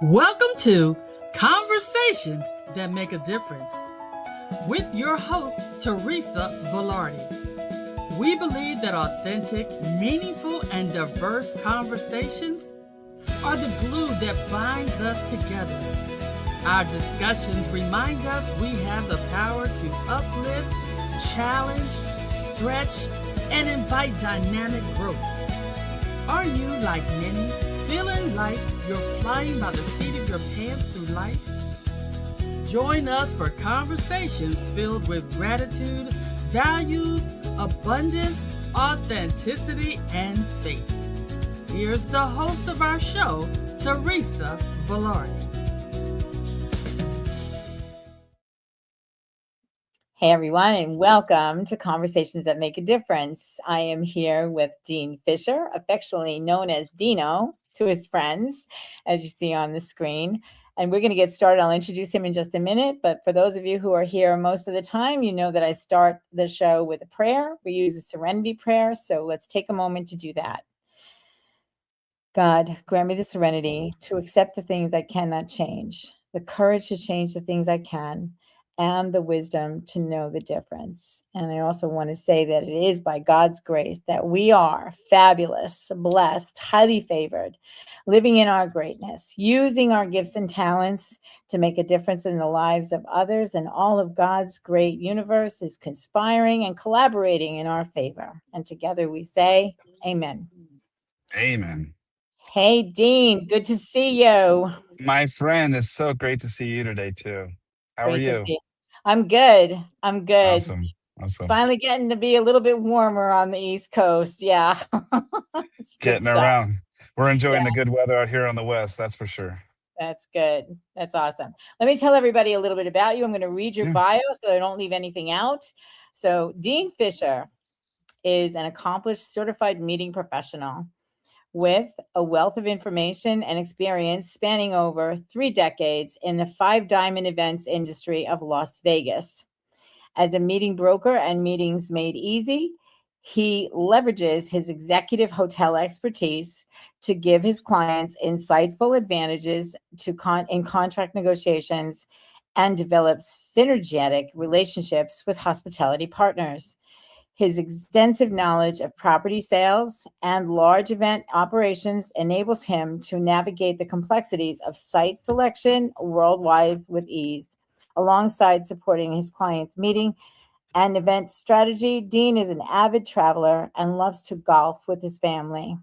Welcome to Conversations That Make a Difference with your host, Teresa Velardi. We believe that authentic, meaningful, and diverse conversations are the glue that binds us together. Our discussions remind us we have the power to uplift, challenge, stretch, and invite dynamic growth. Are you, like many, feeling like you're flying by the seat of your pants through life? Join us for conversations filled with gratitude, values, abundance, authenticity, and faith. Here's the host of our show, Teresa Velardi. Hey everyone, and welcome to Conversations That Make a Difference. I am here with Dean Fisher, affectionately known as DeanO to his friends, as you see on the screen. And we're going to get started. I'll introduce him in just a minute. But for those of you who are here most of the time, you know that I start the show with a prayer. We use the serenity prayer. So let's take a moment to do that. God, grant me the serenity to accept the things I cannot change, the courage to change the things I can, and the wisdom to know the difference. And I also want to say that it is by God's grace that we are fabulous, blessed, highly favored, living in our greatness, using our gifts and talents to make a difference in the lives of others, and all of God's great universe is conspiring and collaborating in our favor. And together we say, Amen. Amen. Hey, Dean, good to see you. My friend, it's so great to see you today, too. How are you? I'm good. Awesome. It's finally getting to be a little bit warmer on the East Coast. Yeah. Getting around. We're enjoying the good weather out here on the West. That's for sure. That's good. That's awesome. Let me tell everybody a little bit about you. I'm going to read your bio so I don't leave anything out. So Dean Fisher is an accomplished certified meeting professional with a wealth of information and experience spanning over 3 decades in the 5 diamond events industry of Las Vegas. As a meeting broker and meetings made easy, he leverages his executive hotel expertise to give his clients insightful advantages in contract negotiations and develops synergetic relationships with hospitality partners. His extensive knowledge of property sales and large event operations enables him to navigate the complexities of site selection worldwide with ease. Alongside supporting his clients' meeting and event strategy, Dean is an avid traveler and loves to golf with his family.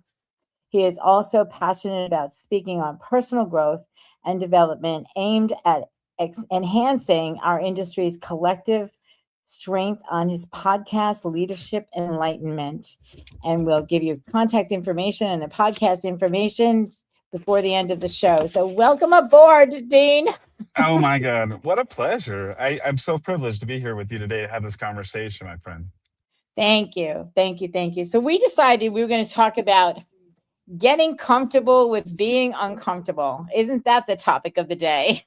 He is also passionate about speaking on personal growth and development aimed at enhancing our industry's collective strength on his podcast, Leadership and Enlightenment. And we'll give you contact information and the podcast information before the end of the show. So welcome aboard, Dean. Oh my God. What a pleasure. I'm so privileged to be here with you today to have this conversation, my friend. Thank you. So we decided we were going to talk about getting comfortable with being uncomfortable. Isn't that the topic of the day?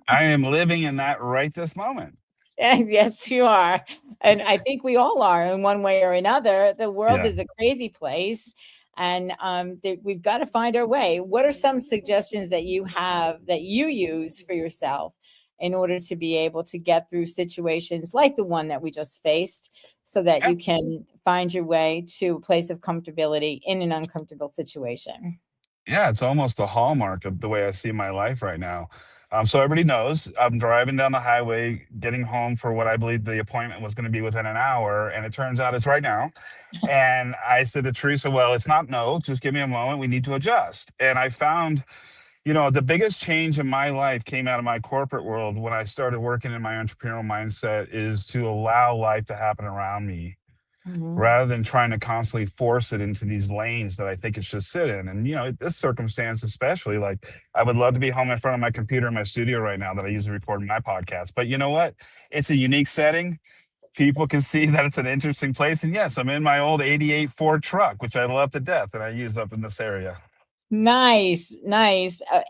I am living in that right this moment. Yes, you are. And I think we all are in one way or another. The world is a crazy place. And we've got to find our way. What are some suggestions that you have that you use for yourself in order to be able to get through situations like the one that we just faced so that you can find your way to a place of comfortability in an uncomfortable situation? Yeah, it's almost a hallmark of the way I see my life right now. So everybody knows I'm driving down the highway, getting home for what I believe the appointment was going to be within an hour. And it turns out it's right now. And I said to Teresa, well, it's not no, just give me a moment. We need to adjust. And I found, the biggest change in my life came out of my corporate world when I started working in my entrepreneurial mindset is to allow life to happen around me. Rather than trying to constantly force it into these lanes that I think it should sit in. And, this circumstance especially, like I would love to be home in front of my computer in my studio right now that I use to record my podcast. But you know what? It's a unique setting. People can see that it's an interesting place. And yes, I'm in my old 88 Ford truck, which I love to death and I use up in this area. Nice.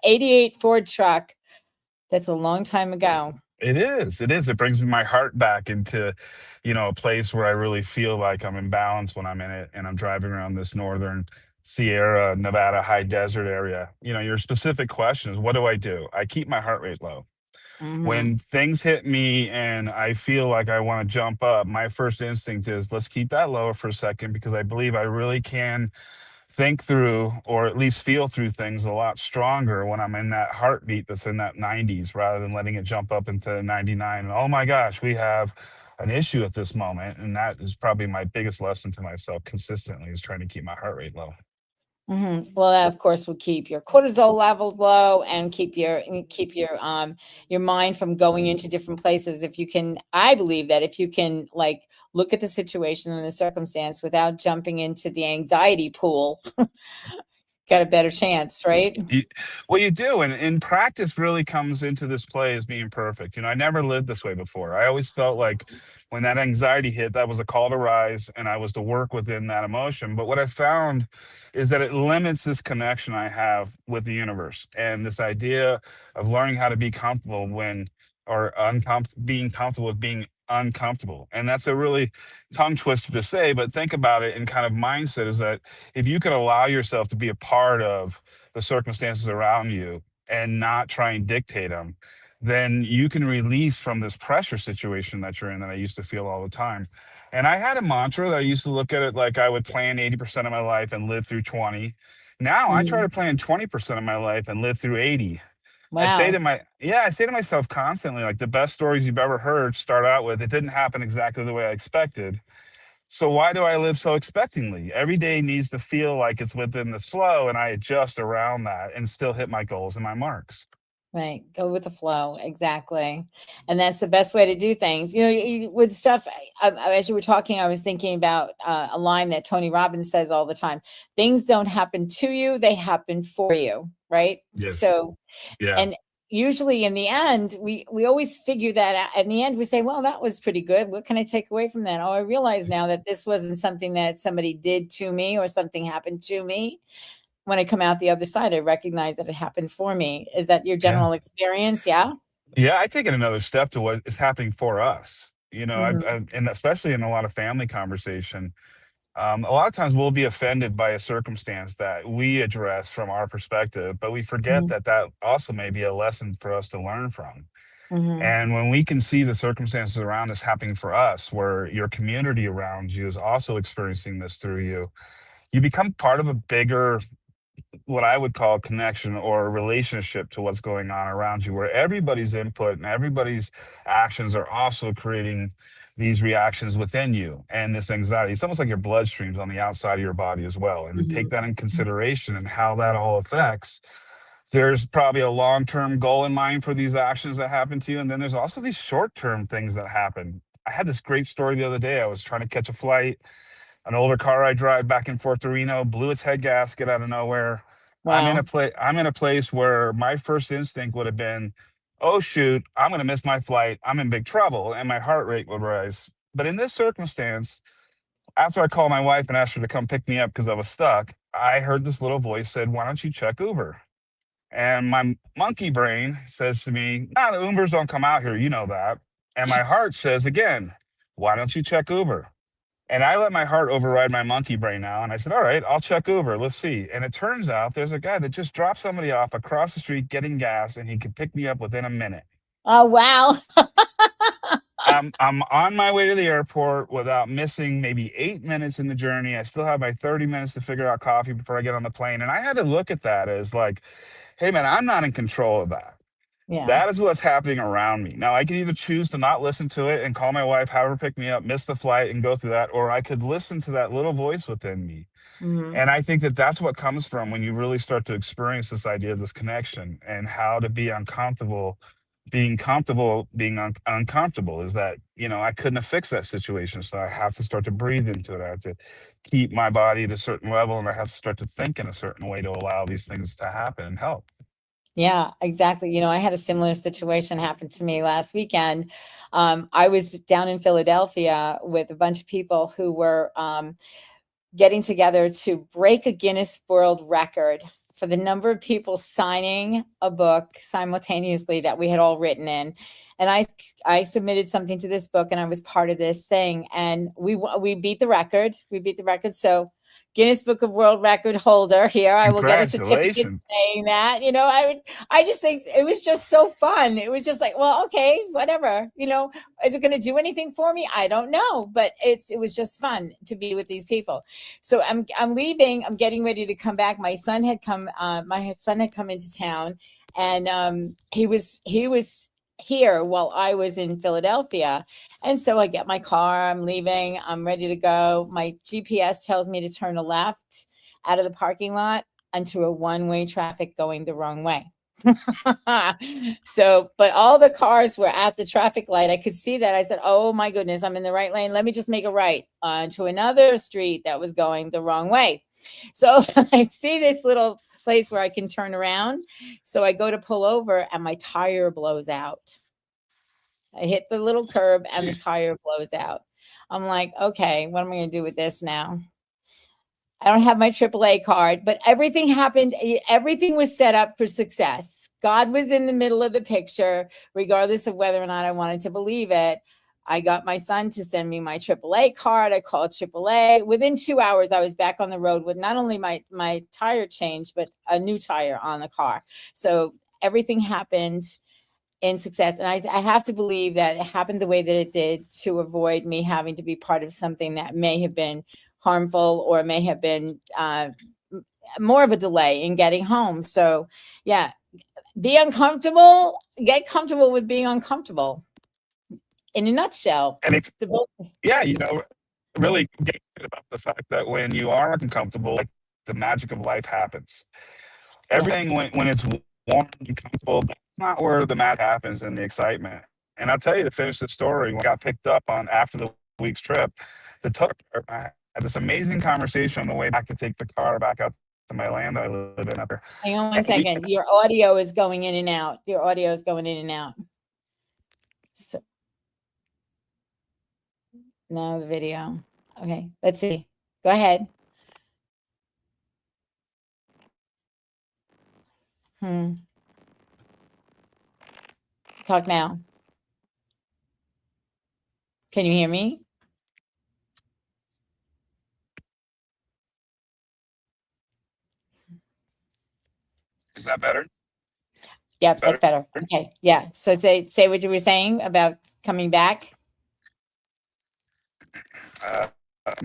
88 Ford truck. That's a long time ago. It is. It brings my heart back into, a place where I really feel like I'm in balance when I'm in it and I'm driving around this northern Sierra Nevada high desert area. Your specific question is, what do I do? I keep my heart rate low. Mm-hmm. When things hit me and I feel like I want to jump up, my first instinct is, let's keep that lower for a second, because I believe I really can think through, or at least feel through things a lot stronger when I'm in that heartbeat that's in that 90s, rather than letting it jump up into 99. And oh my gosh, we have an issue at this moment. And that is probably my biggest lesson to myself consistently, is trying to keep my heart rate low. Mm-hmm. Well, that of course will keep your cortisol levels low and keep your mind from going into different places. If you can, I believe that if you can like look at the situation and the circumstance without jumping into the anxiety pool, got a better chance, right? You, well, you do, and practice really comes into this play as being perfect. I never lived this way before. I always felt like when that anxiety hit, that was a call to rise, and I was to work within that emotion. But what I found is that it limits this connection I have with the universe, and this idea of learning how to be comfortable being comfortable with being uncomfortable. And that's a really tongue twister to say, but think about it in kind of mindset, is that if you can allow yourself to be a part of the circumstances around you and not try and dictate them, then you can release from this pressure situation that you're in, that I used to feel all the time. And I had a mantra that I used to look at it like I would plan 80% of my life and live through 20. Now I try Mhm. to plan 20% of my life and live through 80. Wow. I say to myself constantly, like, the best stories you've ever heard start out with, it didn't happen exactly the way I expected. So why do I live so expectingly? Every day needs to feel like it's within this flow, and I adjust around that and still hit my goals and my marks. Right. Go with the flow. Exactly. And that's the best way to do things. With stuff, as you were talking, I was thinking about a line that Tony Robbins says all the time: things don't happen to you, they happen for you. Right. Yes. So, Yeah. and usually in the end, we always figure that out. In the end, we say, well, that was pretty good. What can I take away from that? Oh, I realize now that this wasn't something that somebody did to me or something happened to me. When I come out the other side, I recognize that it happened for me. Is that your Yeah. general experience? Yeah. Yeah. I take it another step to what is happening for us. Mhm. And especially in a lot of family conversation, a lot of times we'll be offended by a circumstance that we address from our perspective, but we forget Mhm. that that also may be a lesson for us to learn from. Mhm. And when we can see the circumstances around us happening for us, where your community around you is also experiencing this through you, you become part of a bigger, what I would call, connection or relationship to what's going on around you, where everybody's input and everybody's actions are also creating these reactions within you and this anxiety. It's almost like your bloodstream's on the outside of your body as well. And to take Mhm. that in consideration and how that all affects, there's probably a long-term goal in mind for these actions that happen to you. And then there's also these short-term things that happen. I had this great story the other day. I was trying to catch a flight. An older car I drive back and forth to Reno blew its head gasket out of nowhere. Wow. I'm in a place where my first instinct would have been, oh shoot, I'm going to miss my flight. I'm in big trouble, and my heart rate would rise. But in this circumstance, after I called my wife and asked her to come pick me up because I was stuck, I heard this little voice said, "Why don't you check Uber?" And my monkey brain says to me, "Nah, the Ubers don't come out here. You know that." And my heart says again, "Why don't you check Uber?" And I let my heart override my monkey brain now. And I said, "All right, I'll check Uber. Let's see." And it turns out there's a guy that just dropped somebody off across the street getting gas, and he could pick me up within a minute. Oh, wow. I'm on my way to the airport without missing maybe 8 minutes in the journey. I still have my 30 minutes to figure out coffee before I get on the plane. And I had to look at that as like, hey man, I'm not in control of that. Yeah. That is what's happening around me. Now, I can either choose to not listen to it and call my wife, have her pick me up, miss the flight, and go through that, or I could listen to that little voice within me. Mhm. And I think that that's what comes from when you really start to experience this idea of this connection and how to be uncomfortable. Being comfortable, being uncomfortable, is that, I couldn't have fixed that situation. So I have to start to breathe into it. I have to keep my body at a certain level, and I have to start to think in a certain way to allow these things to happen and help. Yeah, exactly. I had a similar situation happen to me last weekend. I was down in Philadelphia with a bunch of people who were getting together to break a Guinness World Record for the number of people signing a book simultaneously that we had all written in. And I submitted something to this book, and I was part of this thing, and we beat the record. We beat the record. So Guinness Book of World Record holder here. I will get a certificate Congratulations. saying that. I just think it was just so fun. It was just like, well, okay, whatever. Is it going to do anything for me? I don't know, but it was just fun to be with these people. So I'm leaving. I'm getting ready to come back. My son had come. My son had come into town, and he was here while I was in Philadelphia. And so I get my car, I'm leaving, I'm ready to go. My GPS tells me to turn a left out of the parking lot onto a one-way traffic going the wrong way. But all the cars were at the traffic light. I could see that. I said, oh my goodness, I'm in the right lane. Let me just make a right onto another street that was going the wrong way. So I see this little place where I can turn around. So I go to pull over and my tire blows out. I hit the little curb and the tire blows out. I'm like, okay, what am I going to do with this now? I don't have my AAA card, but everything happened. Everything was set up for success. God was in the middle of the picture, regardless of whether or not I wanted to believe it. I got my son to send me my AAA card. I called AAA. Within 2 hours, I was back on the road with not only my tire changed, but a new tire on the car. So everything happened in success. And I have to believe that it happened the way that it did to avoid me having to be part of something that may have been harmful or may have been more of a delay in getting home. So yeah, be uncomfortable, get comfortable with being uncomfortable. In a nutshell. And really get about the fact that when you are uncomfortable, like the magic of life happens. Everything when it's warm and comfortable, that's not where the magic happens and the excitement. And I'll tell you, to finish the story, when I got picked up on after the week's trip, I had this amazing conversation on the way back to take the car back out to my land that I live in up there. Hang on one second. Your audio is going in and out. So now the video. Okay, let's see. Go ahead. Talk now. Can you hear me? Is that better? Yep, that's better. Okay, yeah. So say what you were saying about coming back. I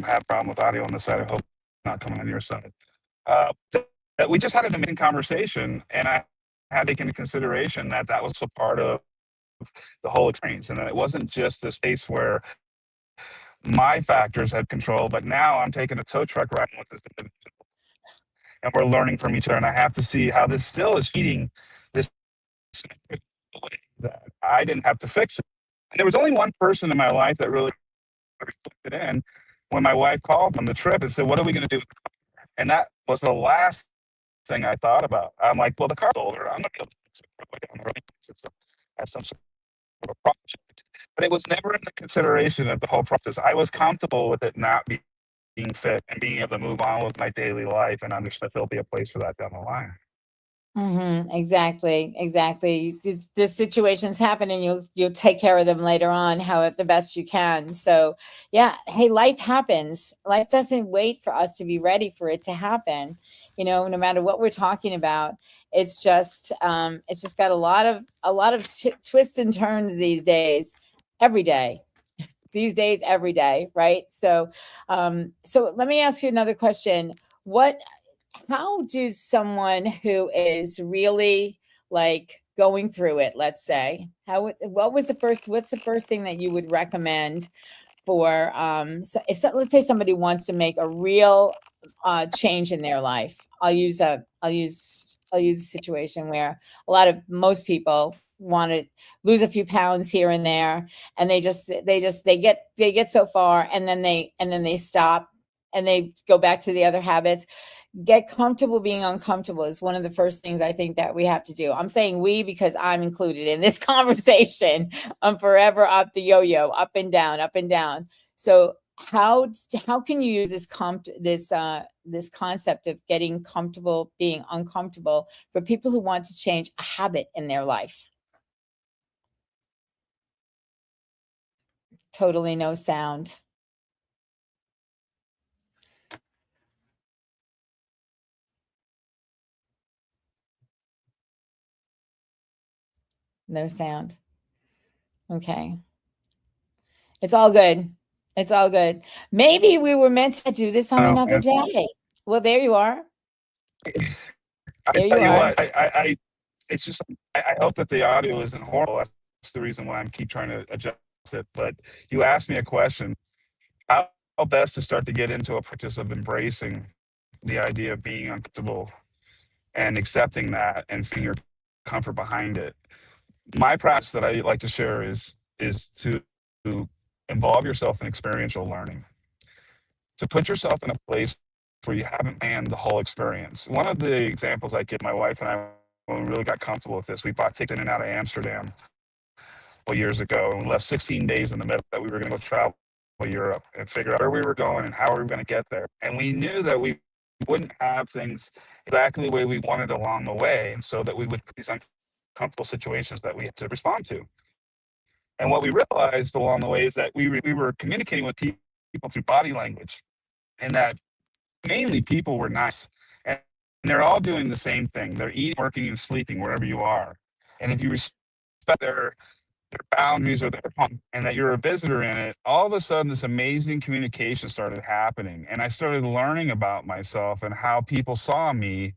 have a problem with audio on this side. I hope it's not coming on your side. We just had an amazing conversation, and I had to take into consideration that was a part of the whole experience, and that it wasn't just this space where my factors had control, but now I'm taking a tow truck ride with this individual, and we're learning from each other, and I have to see how this still is feeding this that I didn't have to fix it. And there was only one person in my life that really reflected in when my wife called on the trip and said, what are we going to do? And that was the last thing I thought about. I'm like, well, the car's older. I'm going to be able to fix it probably down the road as some sort of a project. But it was never in the consideration of the whole process. I was comfortable with it not being fit and being able to move on with my daily life and understand there'll be a place for that down the line. Exactly. The situations happen, and you'll take care of them later on, the best you can. So yeah, hey, life happens. Life doesn't wait for us to be ready for it to happen. No matter what we're talking about, it's just got a lot of twists and turns these days, every day. Every day, right? So let me ask you another question. How does someone who is really like going through it, let's say, what's the first thing that you would recommend for let's say somebody wants to make a real change in their life? I'll use a situation where most people want to lose a few pounds here and there, and they get so far, and then they stop and they go back to the other habits. Get comfortable being uncomfortable is one of the first things I think that we have to do. I'm saying we because I'm included in this conversation. I'm forever up the yo-yo, up and down, up and down. So how can you use this concept of getting comfortable being uncomfortable for people who want to change a habit in their life? Totally no sound. No sound. Okay. It's all good. It's all good. Maybe we were meant to do this on And another day. Well, there you are. I There tell you you are. what, it's just, I hope that the audio isn't horrible. That's the reason why I'm keep trying to adjust it. But you asked me a question: how best to start to get into a practice of embracing the idea of being uncomfortable and accepting that and feeling your comfort behind it. My practice that I like to share is to involve yourself in experiential learning, to put yourself in a place where you haven't planned the whole experience. One of the examples I give my wife and I, when we really got comfortable with this, we bought tickets in and out of Amsterdam years ago, and we left 16 days in the middle that we were going to go travel Europe and figure out where we were going and how we were going to get there. And we knew that we wouldn't have things exactly the way we wanted along the way, and so that we would put these uncomfortable situations that we had to respond to. And what we realized along the way is that we were communicating with people through body language, and that mainly people were nice, and they're all doing the same thing. They're eating, working, and sleeping wherever you are. And if you respect their boundaries or their home, and that you're a visitor in it, all of a sudden this amazing communication started happening. And I started learning about myself and how people saw me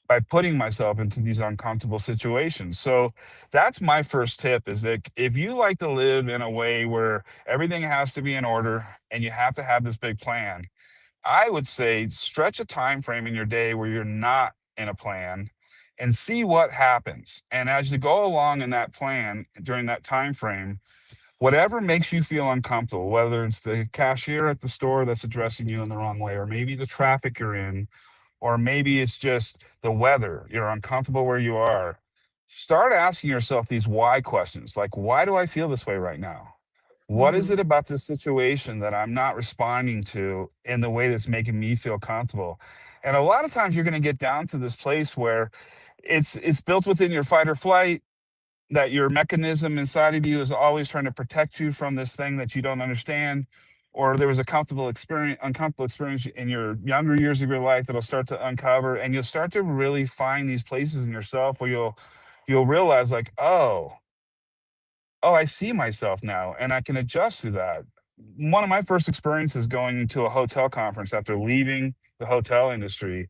by putting myself into these uncomfortable situations. So that's my first tip, is that if you like to live in a way where everything has to be in order and you have to have this big plan, I would say stretch a time frame in your day where you're not in a plan and see what happens. And as you go along in that plan during that time frame, whatever makes you feel uncomfortable, whether it's the cashier at the store that's addressing you in the wrong way, or maybe the traffic you're in, or maybe it's just the weather, you're uncomfortable where you are, start asking yourself these why questions, like, why do I feel this way right now? What is Mhm. it about this situation that I'm not responding to in the way that's making me feel comfortable? And a lot of times you're going to get down to this place where it's built within your fight or flight, that your mechanism inside of you is always trying to protect you from this thing that you don't understand, or there was a uncomfortable experience in your younger years of your life that'll start to uncover, and you'll start to really find these places in yourself where you'll realize, like, oh, I see myself now and I can adjust to that. One of my first experiences going to a hotel conference after leaving the hotel industry,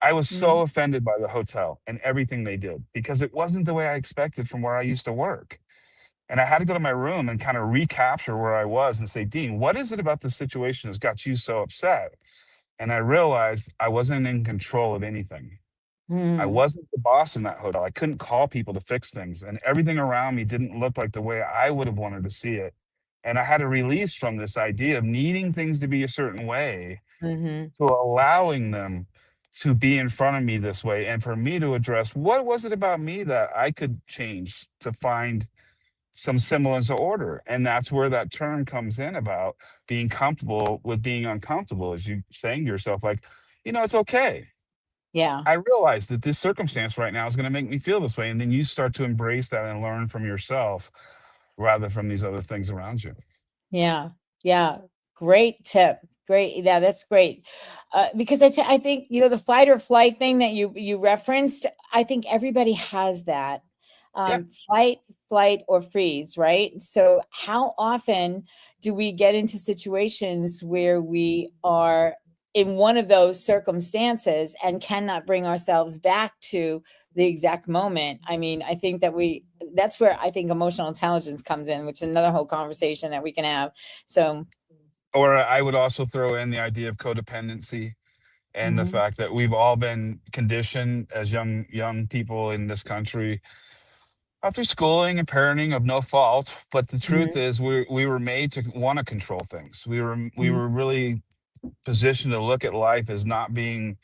I was so Mhm. offended by the hotel and everything they did because it wasn't the way I expected from where I used to work. And I had to go to my room and kind of recapture where I was and say, Dean, what is it about the situation that's got you so upset? And I realized I wasn't in control of anything. I Mhm. wasn't the boss in that hotel. I couldn't call people to fix things, and everything around me didn't look like the way I would have wanted to see it. And I had to release from this idea of needing things to be a certain way Mhm. to allowing them to be in front of me this way, and for me to address what was it about me that I could change to find some semblance of order. And that's where that term comes in about being comfortable with being uncomfortable, is you saying to yourself, like, it's okay. Yeah. I realize that this circumstance right now is going to make me feel this way. And then you start to embrace that and learn from yourself rather from these other things around you. Yeah. Yeah. Great tip. Great. Yeah, that's great. Because I think, the fight or flight thing that you referenced, I think everybody has that. Yeah. Fight, flight, or freeze, right? So how often do we get into situations where we are in one of those circumstances and cannot bring ourselves back to the exact moment? I mean, I think that's where I think emotional intelligence comes in, which is another whole conversation that we can have. So, Or I would also throw in the idea of codependency and the mhm, fact that we've all been conditioned as young people in this country, through schooling and parenting of no fault. But the truth mhm, is, we were made to want to control things. We mhm, were really positioned to look at life as not being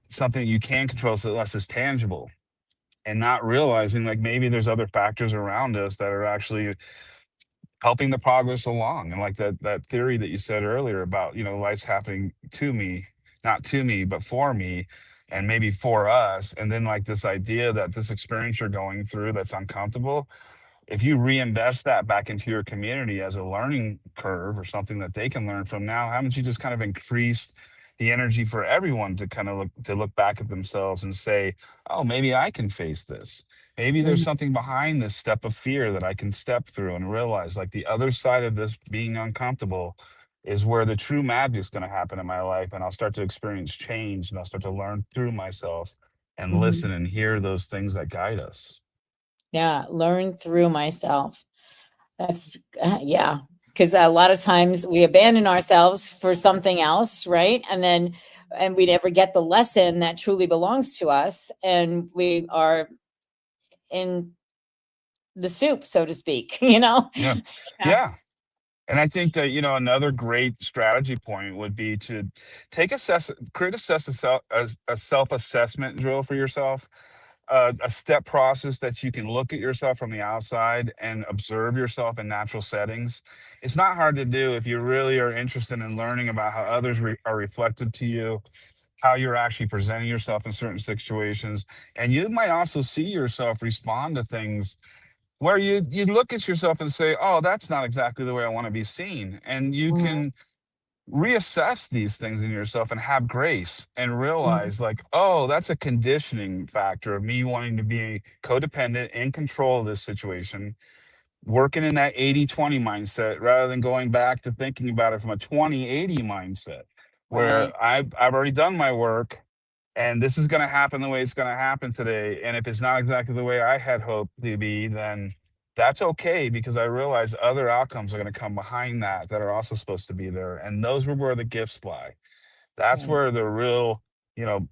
something you can control unless it's tangible, and not realizing, like, maybe there's other factors around us that are actually helping the progress along. And like that theory that you said earlier about, life's happening to me, not to me, but for me, and maybe for us. And then, like, this idea that this experience you're going through that's uncomfortable, if you reinvest that back into your community as a learning curve or something that they can learn from, now haven't you just kind of increased the energy for everyone to kind of look back at themselves and say, oh, maybe I can face this. Maybe there's Mhm. something behind this step of fear that I can step through and realize like the other side of this being uncomfortable is where the true magic is going to happen in my life. And I'll start to experience change and I'll start to learn through myself and Mhm. listen and hear those things that guide us. Yeah, learn through myself. That's yeah, because a lot of times we abandon ourselves for something else, right? And we never get the lesson that truly belongs to us, and we are in the soup, so to speak, you know? Yeah. Yeah. Yeah. And I think that, another great strategy point would be to create a self-assessment drill for yourself, a step process that you can look at yourself from the outside and observe yourself in natural settings. It's not hard to do if you really are interested in learning about how others are reflected to you, how you're actually presenting yourself in certain situations. And you might also see yourself respond to things where you look at yourself and say, "Oh, that's not exactly the way I want to be seen." And you Mhm, can reassess these things in yourself and have grace and mhm. realize like, "Oh, that's a conditioning factor of me wanting to be codependent, in control of this situation, working in that 80-20 mindset rather than going back to thinking about it from a 20-80 mindset where Right, I've already done my work and this is going to happen the way it's going to happen today. And if it's not exactly the way I had hoped to be, then that's okay because I realize other outcomes are going to come behind that are also supposed to be there. And those are where the gifts lie. That's right. where you know,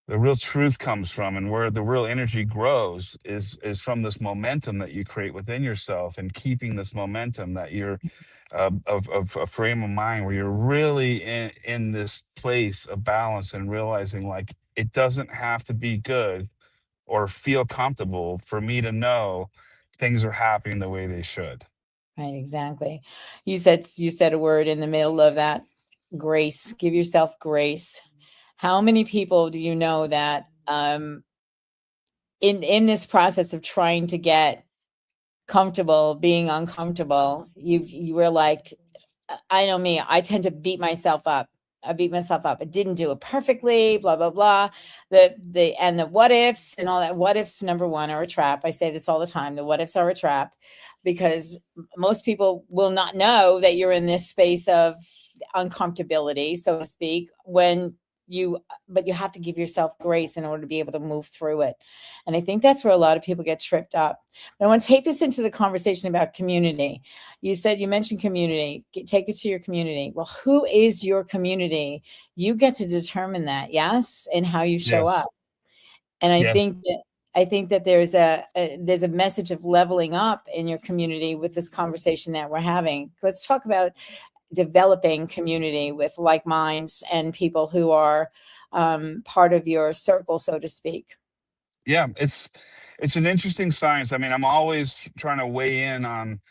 the real truth comes from and where the real energy grows is from this momentum that you create within yourself and keeping this momentum that you're of a frame of mind where you're really in this place of balance and realizing like it doesn't have to be good or feel comfortable for me to know things are happening the way they should. Right, exactly. You said a word in the middle of that, grace. Give yourself grace. How many people do you know that in this process of trying to get comfortable being uncomfortable, you were like, I know me, I tend to beat myself up. I beat myself up. I didn't do it perfectly, blah, blah, blah. The what ifs and all that. What ifs, number one, are a trap. I say this all the time. The what ifs are a trap because most people will not know that you're in this space of uncomfortability, so to speak, but you have to give yourself grace in order to be able to move through it. And I think that's where a lot of people get tripped up. But I want to take this into the conversation about community. You mentioned community. Take it to your community. Well, who is your community? You get to determine that, yes, and how you show Yes. up. And Yes. I think that there's a message of leveling up in your community with this conversation that we're having. Let's talk about developing community with like minds and people who are part of your circle, so to speak. Yeah. It's an interesting science. I mean, I'm always trying to weigh in on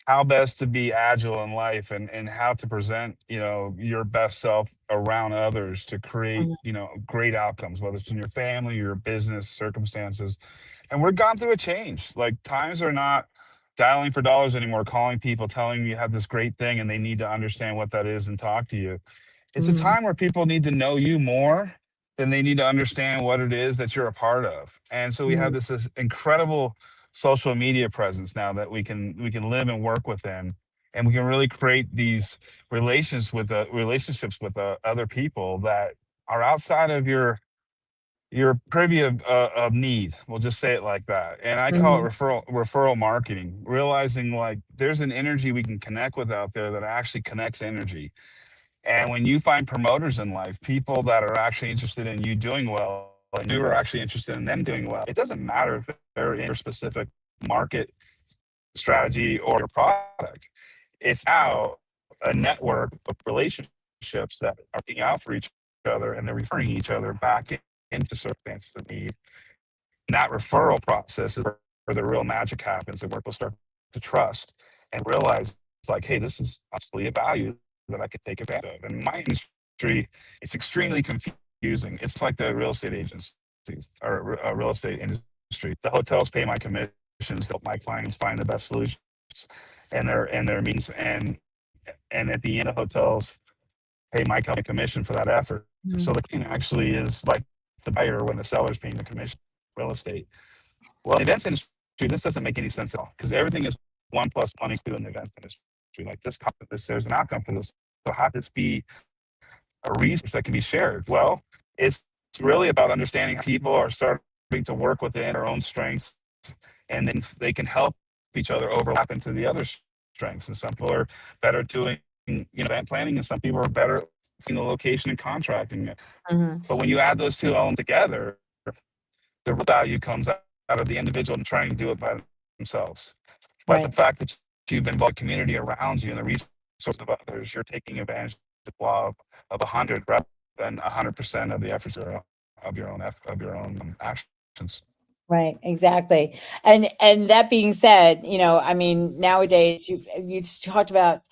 how best to be agile in life and how to present your best self around others to create Mhm, great outcomes, whether it's in your family, your business circumstances. And we're gone through a change. Like times are not dialing for dollars anymore, calling people, telling them you have this great thing and they need to understand what that is and talk to you. It's a mhm, time where people need to know you more than they need to understand what it is that you're a part of. And so we have mhm, this incredible social media presence now that we can live and work within, and we can really create these relationships with other people that are outside of your privy of need. We'll just say it like that. And I call it mhm, referral marketing, realizing like there's an energy we can connect with out there that actually connects energy. And when you find promoters in life, people that are actually interested in you doing well, and you are actually interested in them doing well, it doesn't matter if they're in your specific market strategy or your product. It's now a network of relationships that are looking out for each other and they're referring each other back into circumstances of need. And that referral process is where the real magic happens and where people start to trust and realize, like, hey, this is honestly a value that I could take advantage of. And in my industry, it's extremely confusing. It's like the real estate agencies or real estate industry. The hotels pay my commissions to help my clients find the best solutions and their means. And at the end, the hotels hey, Mike, I'll pay commission for that effort. So Mhm. the client actually is like the buyer when the seller's paying the commission for real estate. Well, in the events industry, this doesn't make any sense at all because everything is 1 + 1 = 2 in the events industry. Like there's an outcome for this. So how could this be a resource that can be shared? Well, it's really about understanding how people are starting to work within their own strengths, and then they can help each other overlap into the other strengths. And some people are better doing, event planning, and some people are better in the location and contracting. Mhm. But when you add those two elements together, the real value comes out of the individual and trying to do it by themselves. But the Right. fact that you've involved community around you and the resources of others, you're taking advantage of 100 rather than 100% of the efforts of your own actions. Right, exactly. And that being said, I mean, nowadays you just talked about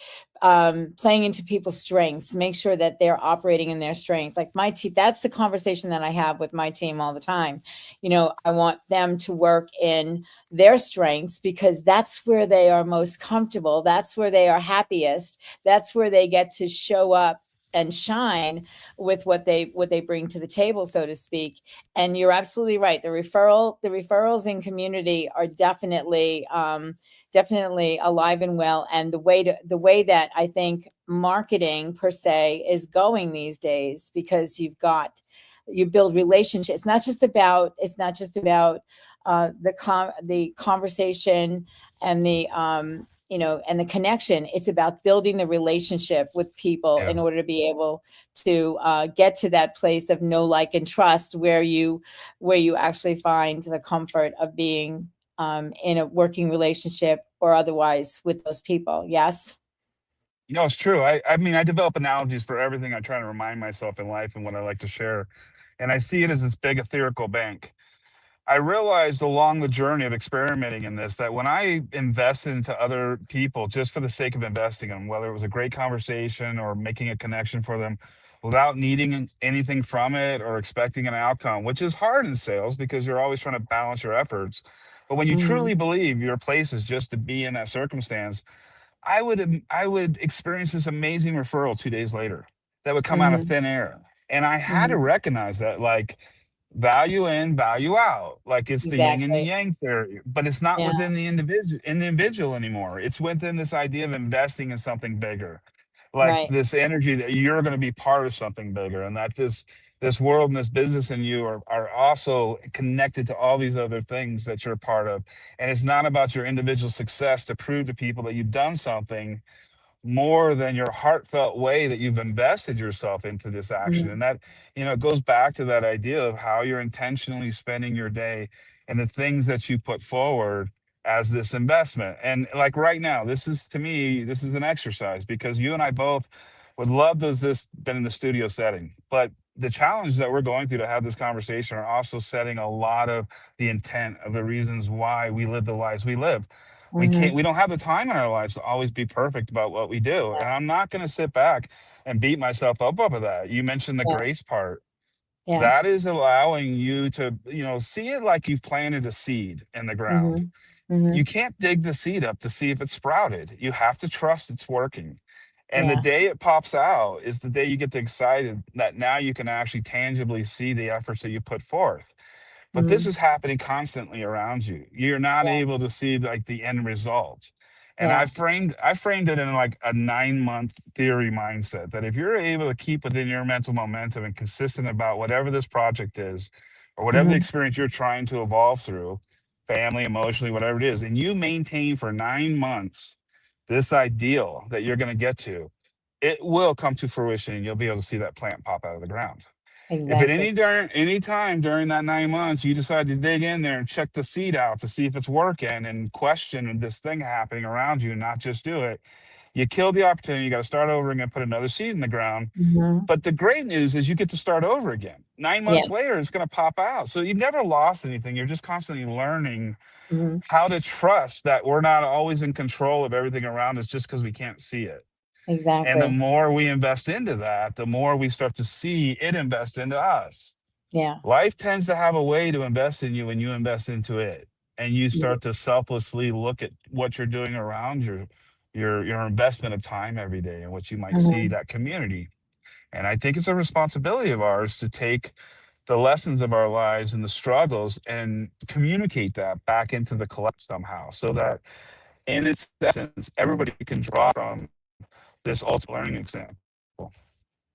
playing into people's strengths, make sure that they're operating in their strengths. Like my team, that's the conversation that I have with my team all the time. I want them to work in their strengths because that's where they are most comfortable. That's where they are happiest. That's where they get to show up and shine with what they bring to the table, so to speak. And you're absolutely right. The referrals in community are definitely alive and well. And the way that I think marketing per se is going these days, because you build relationships. It's not just about the conversation and the connection. It's about building the relationship with people Yeah. in order to be able to get to that place of know, like, and trust, where you actually find the comfort of being in a working relationship or otherwise with those people. Yes. It's true. I mean, I develop analogies for everything I try to remind myself in life and what I like to share. And I see it as this big ethereal bank. I realized along the journey of experimenting in this that when I invest into other people just for the sake of investing in them, whether it was a great conversation or making a connection for them without needing anything from it or expecting an outcome, which is hard in sales because you're always trying to balance your efforts. But when you Hmm. truly believe your place is just to be in that circumstance, I would experience this amazing referral 2 days later that would come out of Hmm. thin air. And I had to Hmm. recognize that, like, value in, value out. Like it's the yin and the Exactly. yang theory, but it's not Yeah. within the individual anymore. It's within this idea of investing in something bigger, like Right. this energy that you're going to be part of something bigger, and that this world and this business and you are also connected to all these other things that you're a part of. And it's not about your individual success to prove to people that you've done something more than your heartfelt way that you've invested yourself into this action. Hmm. And that, it goes back to that idea of how you're intentionally spending your day and the things that you put forward as this investment. And like right now, this is to me, this is an exercise because you and I both would love to have this been in the studio setting. But the challenges that we're going through to have this conversation are also setting a lot of the intent of the reasons why we live the lives we live. Hmm. We don't have the time in our lives to always be perfect about what we do. And I'm not going to sit back and beat myself up over that. You mentioned the Yeah. grace part. Yeah. That is allowing you to, see it like you've planted a seed in the ground. Hmm. Hmm. You can't dig the seed up to see if it's sprouted. You have to trust it's working. And the Yeah. day it pops out is the day you get excited that now you can actually tangibly see the efforts that you put forth. But this Hmm. is happening constantly around you. You're not Yeah. able to see like the end result. And Yeah. I framed it in like a 9 month theory mindset that if you're able to keep within your mental momentum and consistent about whatever this project is, or whatever the Hmm. experience you're trying to evolve through, family, emotionally, whatever it is, and you maintain for 9 months this ideal that you're going to get to, it will come to fruition and you'll be able to see that plant pop out of the ground. If at Exactly. any time during that 9 months you decide to dig in there and check the seed out to see if it's working and question this thing happening around you and not just do it, you kill the opportunity. You got to start over and put another seed in the ground. Hmm. But the great news is you get to start over again. 9 months Yes. later, it's going to pop out. So you've never lost anything. You're just constantly learning Hmm. how to trust that we're not always in control of everything around us just because we can't see it. And the Exactly. more we invest into that, the more we start to see it invest into us. Yeah. Life tends to have a way to invest in you when you invest into it. And you Yeah. start to selflessly look at what you're doing around your investment of time every day and what you might see Hmm. that community. And I think it's a responsibility of ours to take the lessons of our lives and the struggles and communicate that back into the collective somehow, so that in its essence, everybody can draw from this ultimate learning example.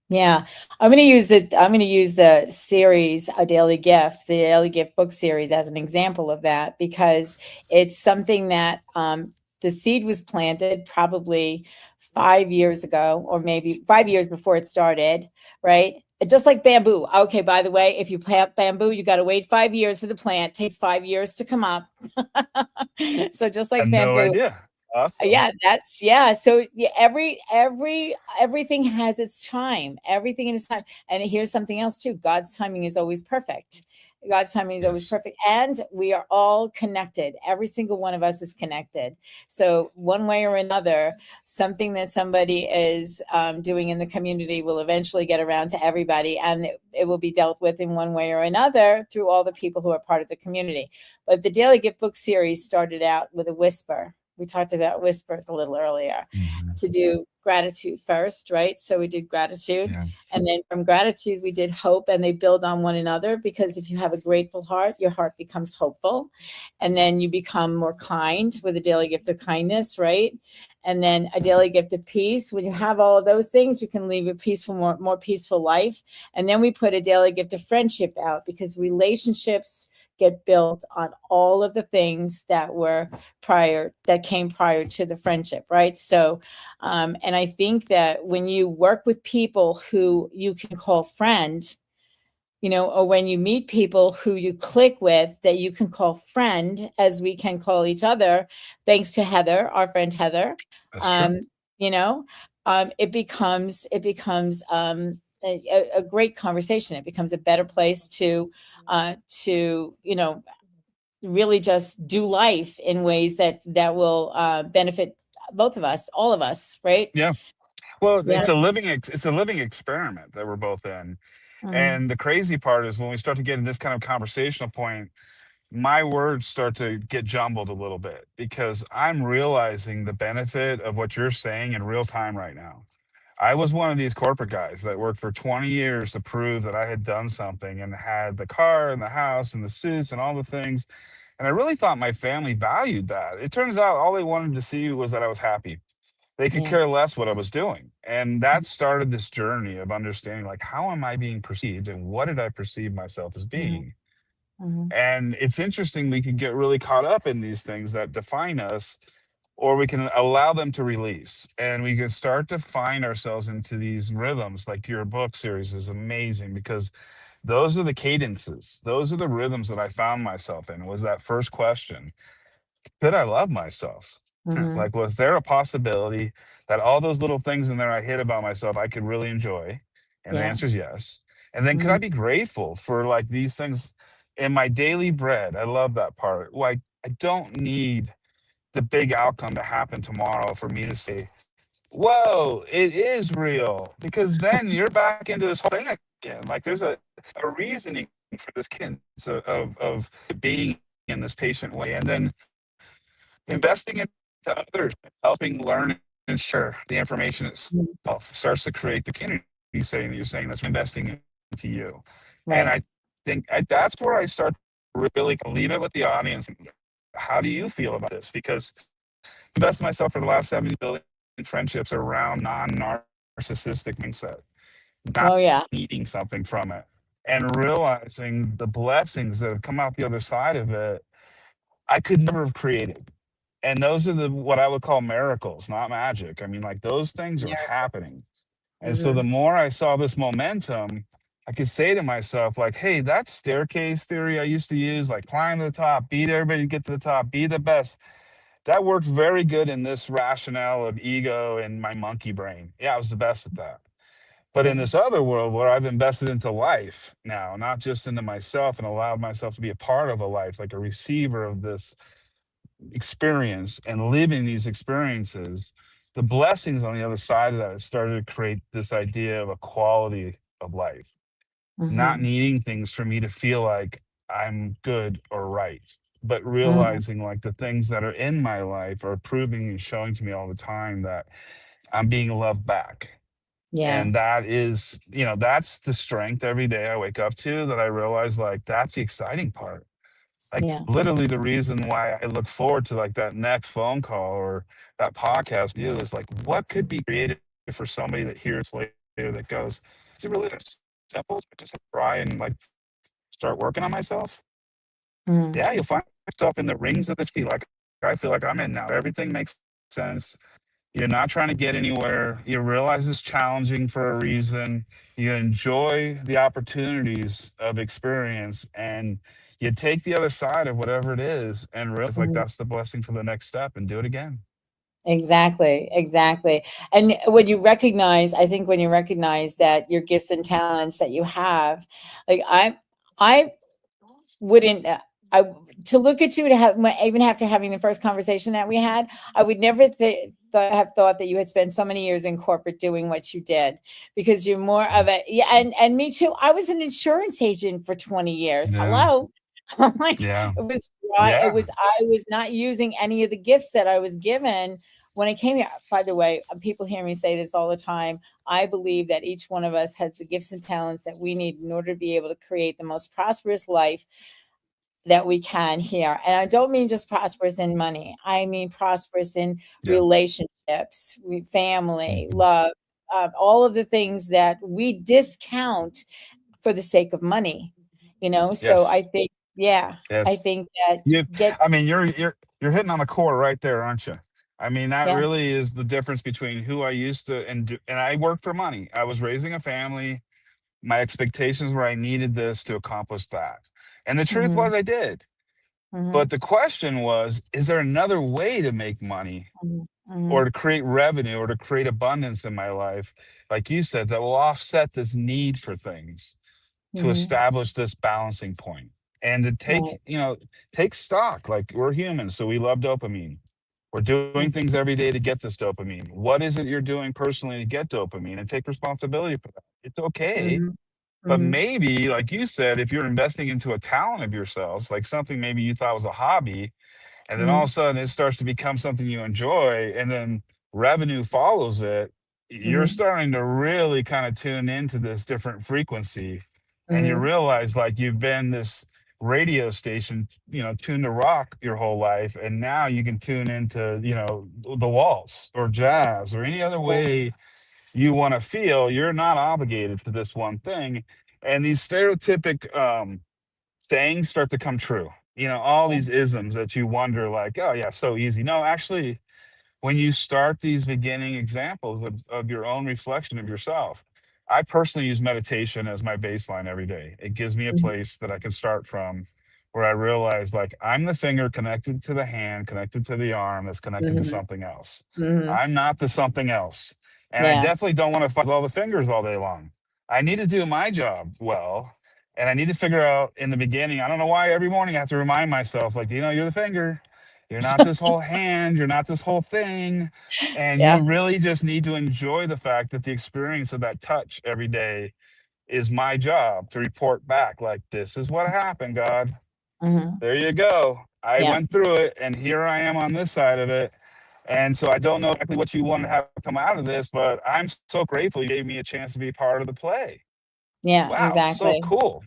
Yeah, I'm going to use the series, A Daily Gift, the Daily Gift book series, as an example of that, because it's something that the seed was planted probably 5 years ago, or maybe 5 years before it started, right? Just like bamboo. Okay, by the way, if you plant bamboo, you got to wait 5 years for the plant. It takes 5 years to come up. So just I like had no bamboo. idea. Awesome. Yeah. So yeah, everything has its time. Everything in its time. And here's something else too. God's timing is always perfect. God's timing is always Yes. perfect. And we are all connected. Every single one of us is connected. So one way or another, something that somebody is doing in the community will eventually get around to everybody, and it will be dealt with in one way or another through all the people who are part of the community. But the Daily Gift book series started out with a whisper. We talked about whispers a little earlier, to do gratitude first, right? So we did gratitude. Yeah. And then from gratitude, we did hope, and they build on one another, because if you have a grateful heart, your heart becomes hopeful. And then you become more kind with a daily gift of kindness, right? And then a daily gift of peace. When you have all of those things, you can live a peaceful, more peaceful life. And then we put a daily gift of friendship out, because relationships get built on all of the things that came prior to the friendship, right? So and I think that when you work with people who you can call friend, or when you meet people who you click with that you can call friend, as we can call each other, thanks to Heather, our friend Heather, That's true. it becomes a great conversation. It becomes a better place to really just do life in ways that will benefit both of us, all of us, right? Yeah. Well, Yeah. it's a living experiment that we're both in. Mhm. And the crazy part is when we start to get in this kind of conversational point, my words start to get jumbled a little bit, because I'm realizing the benefit of what you're saying in real time right now. I was one of these corporate guys that worked for 20 years to prove that I had done something and had the car and the house and the suits and all the things. And I really thought my family valued that. It turns out all they wanted to see was that I was happy. They could Yeah. care less what I was doing. And that started this journey of understanding, like, how am I being perceived and what did I perceive myself as Mhm. being? Mhm. And it's interesting, we can get really caught up in these things that define us, or we can allow them to release. And we can start to find ourselves into these rhythms. Like your book series is amazing, because those are the cadences, those are the rhythms that I found myself in. Was that first question, could I love myself? Mhm. Like, was there a possibility that all those little things in there I hid about myself I could really enjoy? And the Yeah. answer is yes. And then could I Mhm. be grateful for like these things in my daily bread? I love that part. Like, I don't need the big outcome to happen tomorrow for me to say, whoa, it is real. Because then you're back into this whole thing again. Like, there's a reasoning for this kid of being in this patient way. And then investing into others, helping learn and share the information Mhm. itself starts to create the community setting that you're saying, that's investing into you. And Right. I think that's where I start to really leave it with the audience. How do you feel about this? Because I've invested myself for the last 70 billion friendships around non-narcissistic mindset, not Oh yeah. needing something from it, and realizing the blessings that have come out the other side of it I could never have created. And those are the what I would call miracles, not magic. I mean, like, those things are Miracles. happening. And so the Mhm. more I saw this momentum, I could say to myself, like, hey, that staircase theory I used to use, like climb to the top, beat everybody to get to the top, be the best. That worked very good in this rationale of ego and my monkey brain. Yeah, I was the best at that. But in Yeah. this other world where I've invested into life now, not just into myself, and allowed myself to be a part of a life, like a receiver of this experience and living these experiences, the blessings on the other side of that started to create this idea of a quality of life, not Mhm. needing things for me to feel like I'm good or right, but Mhm. realizing like the things that are in my life are proving and showing to me all the time that I'm being loved back. And that is, that's the strength every day I wake up to, that I realize like that's the exciting part. Like literally the reason why I look forward to like that next phone call or that podcast with you is like, what could be created for somebody that hears later that goes, is it really that simple? Just try and like start working on myself. Yeah, you'll find yourself in the rings of the tree like I feel like I'm in now. Everything makes sense. You're not trying to get anywhere. You realize it's challenging for a reason. You enjoy the opportunities of experience, and you take the other side of whatever it is and realize like that's the blessing for the next step, and do it again. Exactly. And when you recognize, I think when you recognize that your gifts and talents that you have, like I wouldn't, I to look at you to have, even after having the first conversation that we had, I would never have thought that you had spent so many years in corporate doing what you did, because you're more of a, and me too. I was an insurance agent for 20 years. Hello. I'm like, it was I was not using any of the gifts that I was given when I came here. By the way, people hear me say this all the time. I believe that each one of us has the gifts and talents that we need in order to be able to create the most prosperous life that we can here. And I don't mean just prosperous in money. I mean prosperous in relationships, family, love, all of the things that we discount for the sake of money, So I think, I think that I mean, you're hitting on the core right there, aren't you? I mean, that really is the difference between who I used to and I worked for money. I was raising a family. My expectations were I needed this to accomplish that. And the truth was I did. But the question was, is there another way to make money or to create revenue or to create abundance in my life, like you said, that will offset this need for things to establish this balancing point and to take stock. Like, we're humans, so we love dopamine. We're doing things every day to get this dopamine. What is it you're doing personally to get dopamine, and take responsibility for that? It's okay. But maybe, like you said, if you're investing into a talent of yourselves, like something maybe you thought was a hobby, and then all of a sudden it starts to become something you enjoy, and then revenue follows it, you're starting to really kind of tune into this different frequency. And you realize like you've been this radio station, tuned to rock your whole life, and now you can tune into, the waltz or jazz or any other way you want to feel. You're not obligated to this one thing. And these stereotypic sayings start to come true. All these isms that you wonder like, oh yeah, so easy. No, actually, when you start these beginning examples of your own reflection of yourself, I personally use meditation as my baseline every day. It gives me a place that I can start from, where I realize like I'm the finger connected to the hand, connected to the arm that's connected to something else. I'm not the something else. And I definitely don't want to fight with all the fingers all day long. I need to do my job well. And I need to figure out in the beginning, I don't know why every morning I have to remind myself, like, you're the finger. You're not this whole hand. You're not this whole thing. And you really just need to enjoy the fact that the experience of that touch every day is my job to report back. Like, this is what happened, God. There you go. I went through it, and here I am on this side of it. And so I don't know exactly what you want to have come out of this, but I'm so grateful you gave me a chance to be part of the play. Wow, so exactly. cool.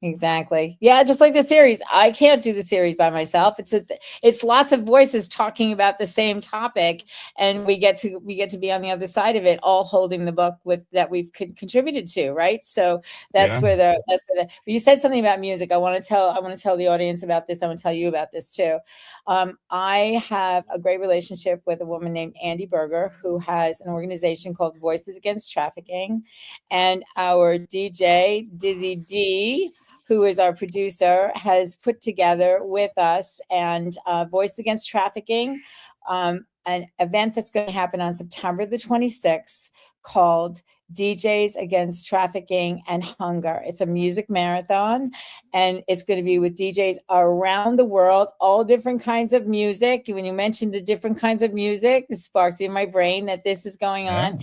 Exactly. Yeah, just like the series. I can't do the series by myself. It's lots of voices talking about the same topic, and we get to be on the other side of it, all holding the book that we've contributed to, right? So that's where you said something about music. I want to tell the audience about this. I want to tell you about this too. I have a great relationship with a woman named Andy Berger, who has an organization called Voices Against Trafficking, and our DJ Dizzy D, who is our producer, has put together with us and Voice Against Trafficking, an event that's going to happen on September the 26th called DJs Against Trafficking and Hunger. It's a music marathon, and it's going to be with DJs around the world, all different kinds of music. When you mentioned the different kinds of music, it sparked in my brain that this is going on.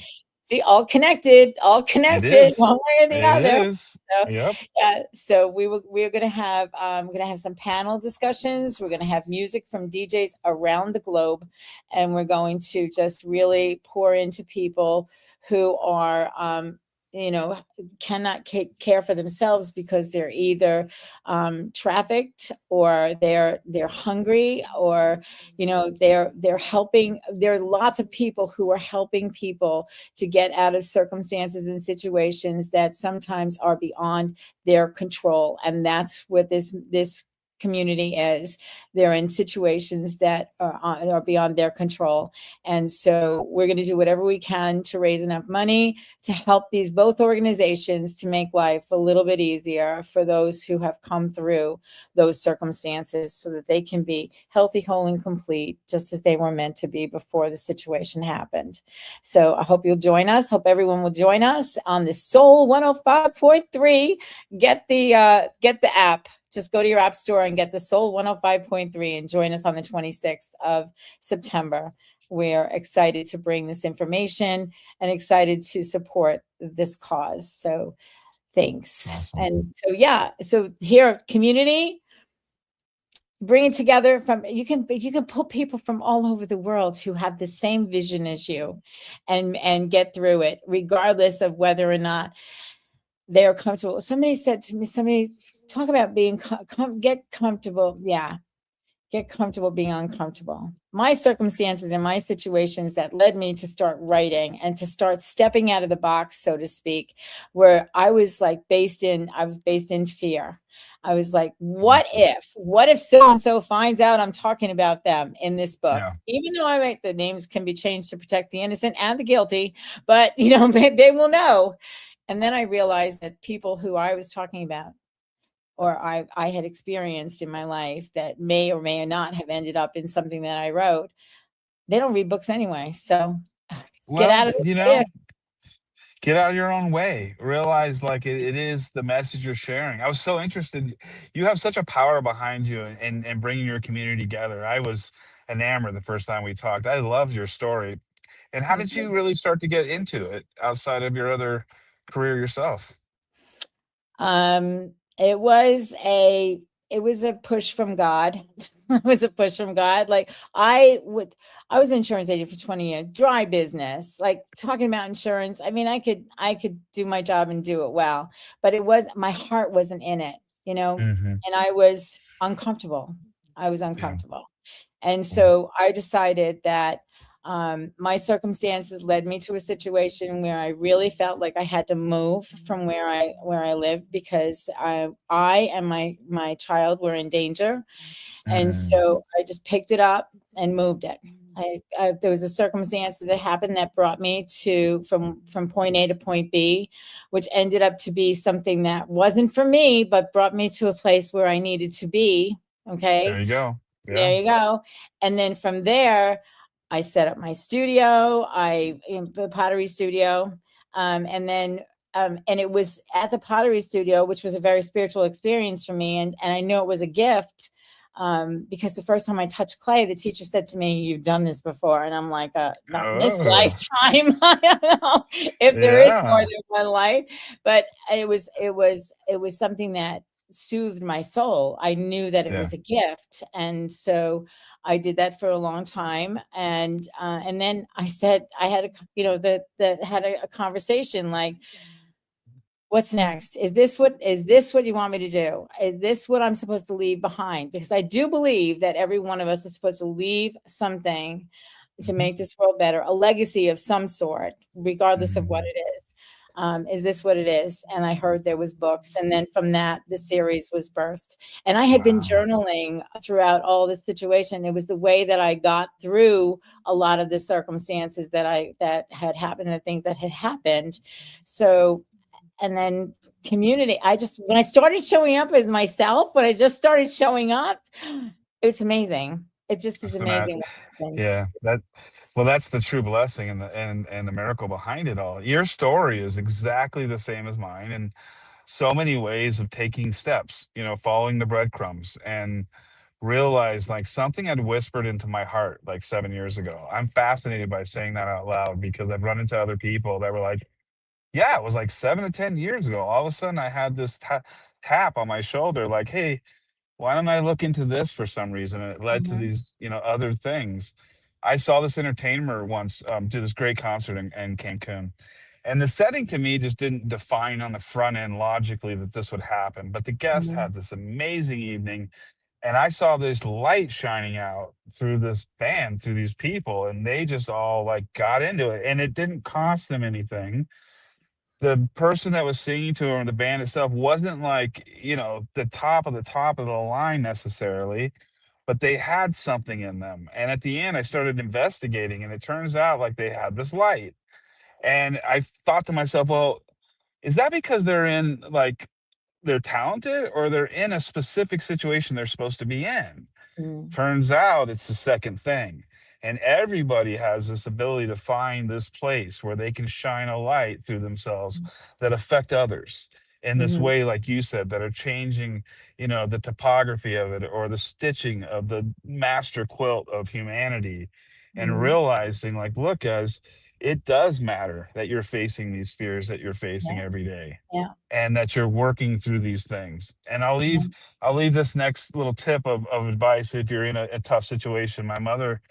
See, all connected, It one is. way or the It other. is. So, Yep. yeah. So we're gonna have some panel discussions. We're gonna have music from DJs around the globe, and we're going to just really pour into people who are you know cannot care for themselves because they're either trafficked, or they're hungry, or they're helping. There are lots of people who are helping people to get out of circumstances and situations that sometimes are beyond their control, and that's what this community is. They're in situations that are beyond their control, and so we're going to do whatever we can to raise enough money to help these both organizations to make life a little bit easier for those who have come through those circumstances, so that they can be healthy, whole, and complete, just as they were meant to be before the situation happened. So I hope you'll join us. Hope everyone will join us on the Soul 105.3. Get the app. Just go to your app store and get the Soul 105.3 and join us on the 26th of September. We're excited to bring this information and excited to support this cause. So thanks. Awesome. And so, yeah, so here, community, bring it together. You can pull people from all over the world who have the same vision as you, and get through it, regardless of whether or not they're comfortable. Somebody said to me, talk about being get comfortable. Yeah. Get comfortable being uncomfortable. My circumstances and my situations that led me to start writing and to start stepping out of the box, so to speak, where I was based in fear. I was like, what if so-and-so finds out I'm talking about them in this book? Yeah. Even though the names can be changed to protect the innocent and the guilty, but they will know. And then I realized that people who I was talking about, or I had experienced in my life, that may or may not have ended up in something that I wrote, they don't read books anyway. So get Well, out of it. get out of your own way. Realize it is the message you're sharing. I was so interested. You have such a power behind you and bringing your community together. I was enamored the first time we talked. I loved your story. And how did you really start to get into it outside of your other career yourself? Um, it was a push from God. It was a push from God. I was an insurance agent for 20 years, dry business, talking about insurance. I mean, I could do my job and do it well, but my heart wasn't in it, Hmm. and I was uncomfortable. Yeah. And Yeah. so I decided that my circumstances led me to a situation where I really felt like I had to move from where I lived, because I and my child were in danger. And Mm. so I just picked it up and moved it. There was a circumstance that happened that brought me from point A to point B, which ended up to be something that wasn't for me, but brought me to a place where I needed to be. Okay. There you go. So Yeah. there you go. And then from there, I set up my studio, the pottery studio. And it was at the pottery studio, which was a very spiritual experience for me. And I knew it was a gift, because the first time I touched clay, the teacher said to me, "You've done this before." And I'm like, not in this Oh, lifetime. I don't know if there is more yeah. than one life, but it was something that soothed my soul. I knew that it Yeah. was a gift. And so I did that for a long time. And then I said, I had a conversation like, what's next? Is this what you want me to do? Is this what I'm supposed to leave behind? Because I do believe that every one of us is supposed to leave something to Hmm. make this world better, a legacy of some sort, regardless of what Hmm. it is. Is this what it is? And I heard there was books. And then from that, the series was birthed. And I had been Wow. journaling throughout all this situation. It was the way that I got through a lot of the circumstances that had happened, the things that had happened. So, and then community, when I started showing up as myself, when I just started showing up, it's amazing. It just is Just imagine. amazing what happens. Yeah. Well, that's the true blessing and the miracle behind it all. Your story is exactly the same as mine, and so many ways of taking steps, following the breadcrumbs and realized like something had whispered into my heart like 7 years ago. I'm fascinated by saying that out loud because I've run into other people that were like, yeah, it was like 7 to 10 years ago. All of a sudden, I had this tap on my shoulder, like, hey, why don't I look into this for some reason? And it led to Mhm. these, other things. I saw this entertainer once do this great concert in Cancun. And the setting to me just didn't define on the front end logically that this would happen. But the guest Mhm. had this amazing evening. And I saw this light shining out through this band, through these people, and they just all like got into it. And it didn't cost them anything. The person that was singing to her, the band itself, wasn't like, the top of the line necessarily, but they had something in them. And at the end, I started investigating, and it turns out like they had this light. And I thought to myself, well, is that because they're talented, or they're in a specific situation they're supposed to be in? Mhm. Turns out it's the second thing. And everybody has this ability to find this place where they can shine a light through themselves that affect others in this Mhm. way, like you said, that are changing, the topography of it or the stitching of the master quilt of humanity. And Mhm. realizing, like, look, guys, it does matter that you're facing these fears that you're facing Yeah. every day, Yeah. and that you're working through these things. And I'll leave this next little tip of advice if you're in a tough situation. My mother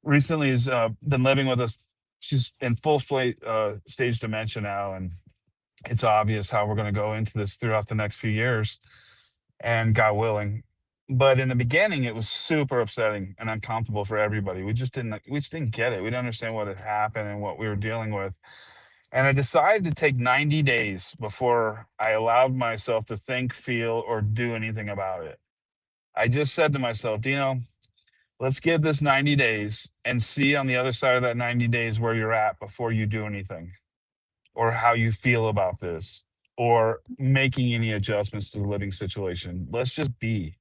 recently has been living with us. She's in stage dementia now, and it's obvious how we're going to go into this throughout the next few years, and God willing. But in the beginning, it was super upsetting and uncomfortable for everybody. We just didn't get it. We didn't understand what had happened and what we were dealing with. And I decided to take 90 days before I allowed myself to think, feel, or do anything about it. I just said to myself, let's give this 90 days and see on the other side of that 90 days where you're at before you do anything, or how you feel about this, or making any adjustments to the living situation. Let's just be.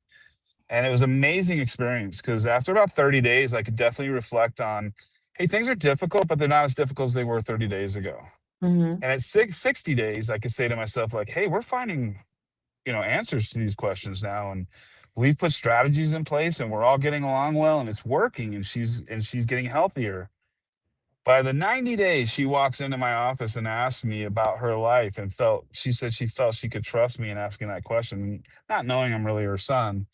And it was an amazing experience because after about 30 days, I could definitely reflect on, hey, things are difficult, but they're not as difficult as they were 30 days ago. Mhm. And at 60 days, I could say to myself, like, hey, we're finding, answers to these questions now. And we've put strategies in place and we're all getting along well and it's working, and she's getting healthier. By the 90 days, she walks into my office and asks me about her life, and she said she felt she could trust me in asking that question, not knowing I'm really her son.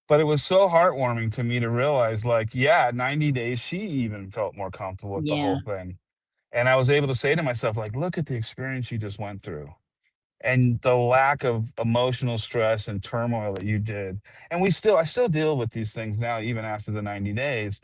But it was so heartwarming to me to realize, like, yeah, at 90 days, she even felt more comfortable with the Yeah. whole thing. And I was able to say to myself, like, look at the experience you just went through and the lack of emotional stress and turmoil that you did. And I still deal with these things now, even after the 90 days,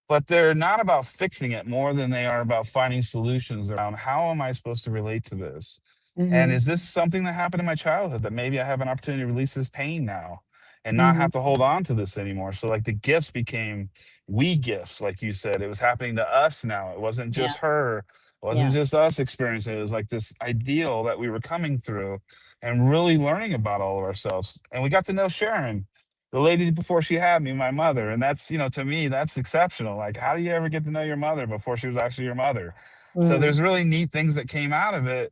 but they're not about fixing it more than they are about finding solutions around how am I supposed to relate to this? And Mhm. is this something that happened in my childhood that maybe I have an opportunity to release this pain now and not Mhm. have to hold on to this anymore? So, like, the gifts became we gifts, like you said. It was happening to us now. It wasn't Yeah. just her, it wasn't Yeah. just us experiencing it. It was like this ideal that we were coming through and really learning about all of ourselves. And we got to know Sharon, the lady before she had me, my mother. And that's, to me, that's exceptional. Like, how do you ever get to know your mother before she was actually your mother? So Mm. there's really neat things that came out of it.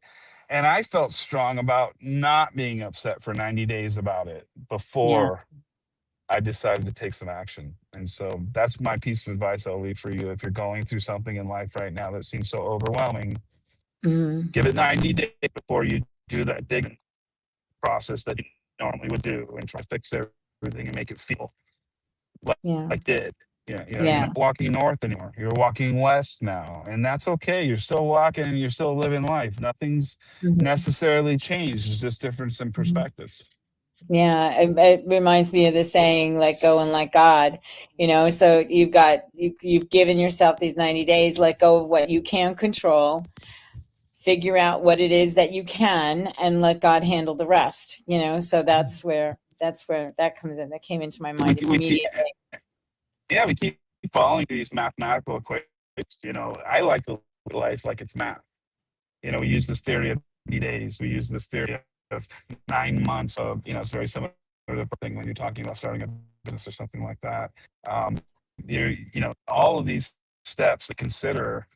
And I felt strong about not being upset for 90 days about it Yeah. before I decided to take some action. And so that's my piece of advice I'll leave for you. If you're going through something in life right now that seems so overwhelming, Mhm. give it 90 days before you do that digging process that you normally would do and try to fix everything and make it feel like Yeah. I did. Yeah, you're Yeah. not walking north anymore. You're walking west now, and that's okay. You're still walking and you're still living life. Nothing's Mhm. necessarily changed. It's just difference in Mhm. perspectives. Yeah, it reminds me of the saying, "Let go and let God." So you've given yourself these 90 days. Let go of what you can control. Figure out what it is that you can, and let God handle the rest. So that's where that comes in. That came into my We mind we keep immediately. yeah we keep following these mathematical equations. I like to live life like it's math. We use this theory of 90 days. We use this theory of 9 months of, it's very similar to the thing when you're talking about starting a business or something like that. Um, all of these steps to consider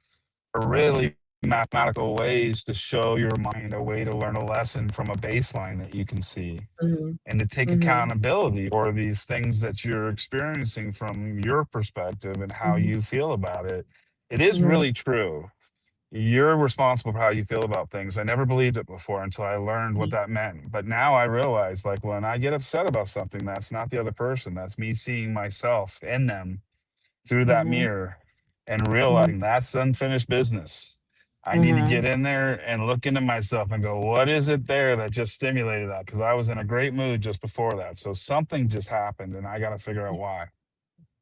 are really mathematical ways to show your mind a way to learn a lesson from a baseline that you can see, and to take accountability for these things that you're experiencing from your perspective and how you feel about it. It is really true. You're responsible for how you feel about things. I never believed it before until I learned what that meant. But now I realize, like, when I get upset about something, that's not the other person. That's me seeing myself in them through that mirror and realizing that's unfinished business. I need to get in there and look into myself and go, what is it there that just stimulated that? Because I was in a great mood just before that. So something just happened and I got to figure out why.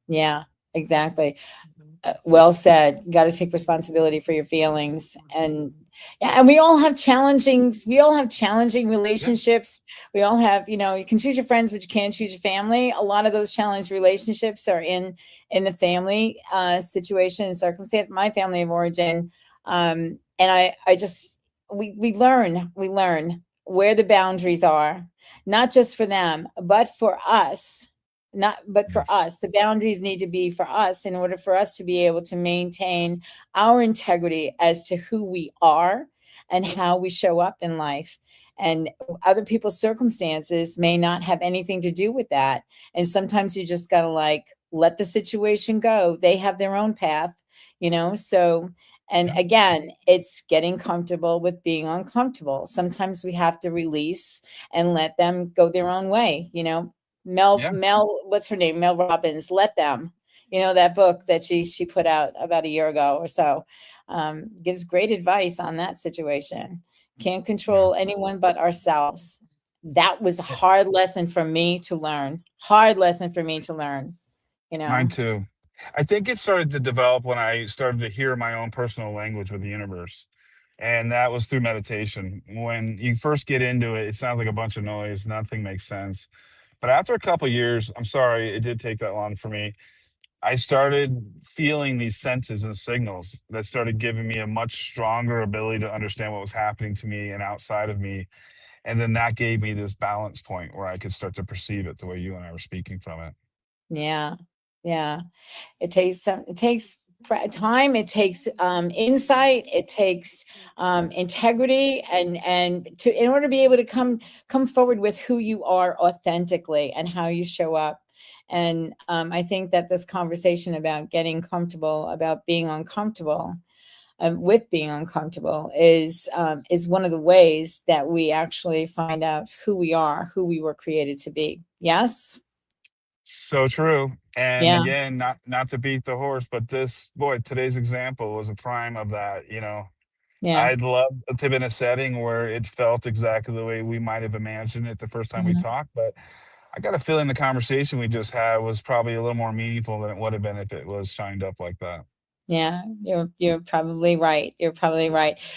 Yeah, exactly. Well said. You got to take responsibility for your feelings. And yeah, and we all have challenging relationships. We all have, you can choose your friends, but you can't choose your family. A lot of those challenged relationships are in the family situation and circumstance, my family of origin. And we learn where the boundaries are, not just for them, but for us. For us, the boundaries need to be for us in order for us to be able to maintain our integrity as to who we are and how we show up in life. And other people's circumstances may not have anything to do with that. And sometimes you just got to let the situation go. They have their own path, so. And again, it's getting comfortable with being uncomfortable. Sometimes we have to release and let them go their own way, Mel, what's her name? Mel Robbins, Let Them, that book that she put out about a year ago or so, gives great advice on that situation. Can't control anyone but ourselves. That was a hard lesson for me to learn. Mine too. I think it started to develop when I started to hear my own personal language with the universe. And that was through meditation. When you first get into it, it sounds like a bunch of noise, nothing makes sense. But after a couple of years, I'm sorry, it did take that long for me. I started feeling these senses and signals that started giving me a much stronger ability to understand what was happening to me and outside of me. And then that gave me this balance point where I could start to perceive it the way you and I were speaking from it. Yeah. Yeah. It takes time. It takes insight. It takes integrity, and in order to be able to come forward with who you are authentically and how you show up. And I think that this conversation about getting comfortable, about being uncomfortable, with being uncomfortable, is one of the ways that we actually find out who we are, who we were created to be. Yes. So true. And Yeah. again, not to beat the horse, but today's example was a prime of that. Yeah. I'd love to have been in a setting where it felt exactly the way we might have imagined it the first time we talked, but I got a feeling the conversation we just had was probably a little more meaningful than it would have been if it was shined up like that. Yeah, you're probably right.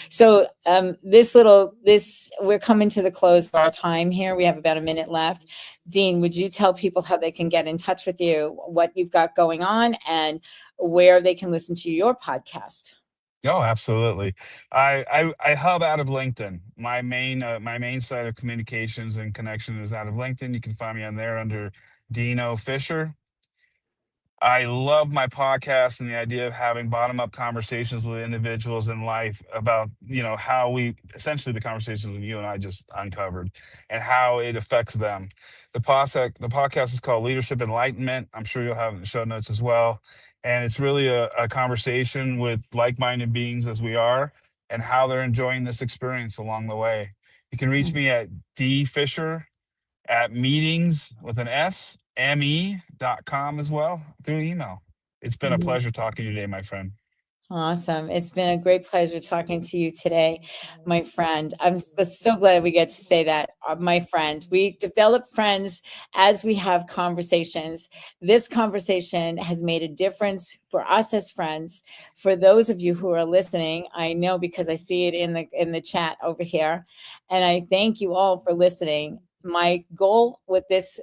So we're coming to the close of our time here. We have about a minute left. Dean, would you tell people how they can get in touch with you, what you've got going on, and where they can listen to your podcast? Oh, absolutely. I hub out of LinkedIn. My main site of communications and connection is out of LinkedIn. You can find me on there under DeanO Fisher. I love my podcast and the idea of having bottom up conversations with individuals in life about, how essentially the conversations that you and I just uncovered and how it affects them. The podcast is called Leadership Enlightenment. I'm sure you'll have it in the show notes as well. And it's really a conversation with like-minded beings as we are and how they're enjoying this experience along the way. You can reach me at dfisher@meetings with an S, me.com as well through email. It's been a pleasure talking to you today, my friend. Awesome. It's been a great pleasure talking to you today, my friend. I'm so glad we get to say that, my friend. We develop friends as we have conversations. This conversation has made a difference for us as friends. For those of you who are listening, I know because I see it in the chat over here, and I thank you all for listening. My goal with this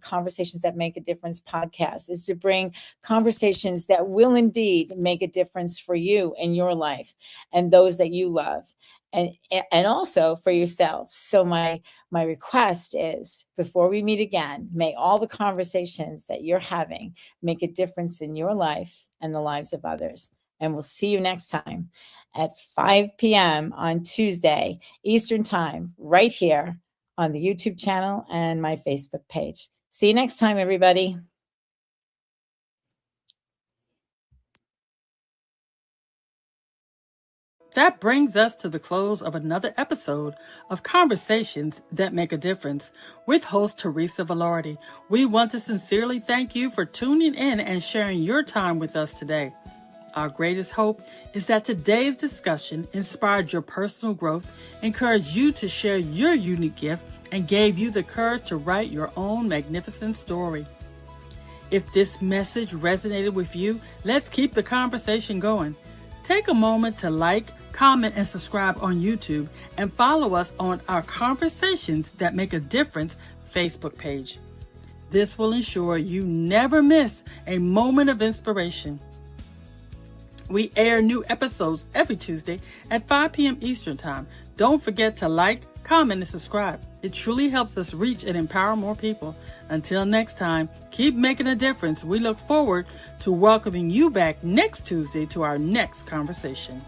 Conversations That Make a Difference podcast is to bring conversations that will indeed make a difference for you in your life and those that you love, and also for yourself. So my request is, before we meet again, may all the conversations that you're having make a difference in your life and the lives of others. And we'll see you next time. at 5 p.m. on Tuesday, Eastern Time, right here on the YouTube channel and my Facebook page. See you next time, everybody. That brings us to the close of another episode of Conversations That Make a Difference with host Teresa Velardi. We want to sincerely thank you for tuning in and sharing your time with us today. Our greatest hope is that today's discussion inspired your personal growth, encouraged you to share your unique gift, and gave you the courage to write your own magnificent story. If this message resonated with you, let's keep the conversation going. Take a moment to like, comment, and subscribe on YouTube, and follow us on our Conversations That Make a Difference Facebook page. This will ensure you never miss a moment of inspiration. We air new episodes every Tuesday at 5 p.m. Eastern Time. Don't forget to like, comment, and subscribe. It truly helps us reach and empower more people. Until next time, keep making a difference. We look forward to welcoming you back next Tuesday to our next conversation.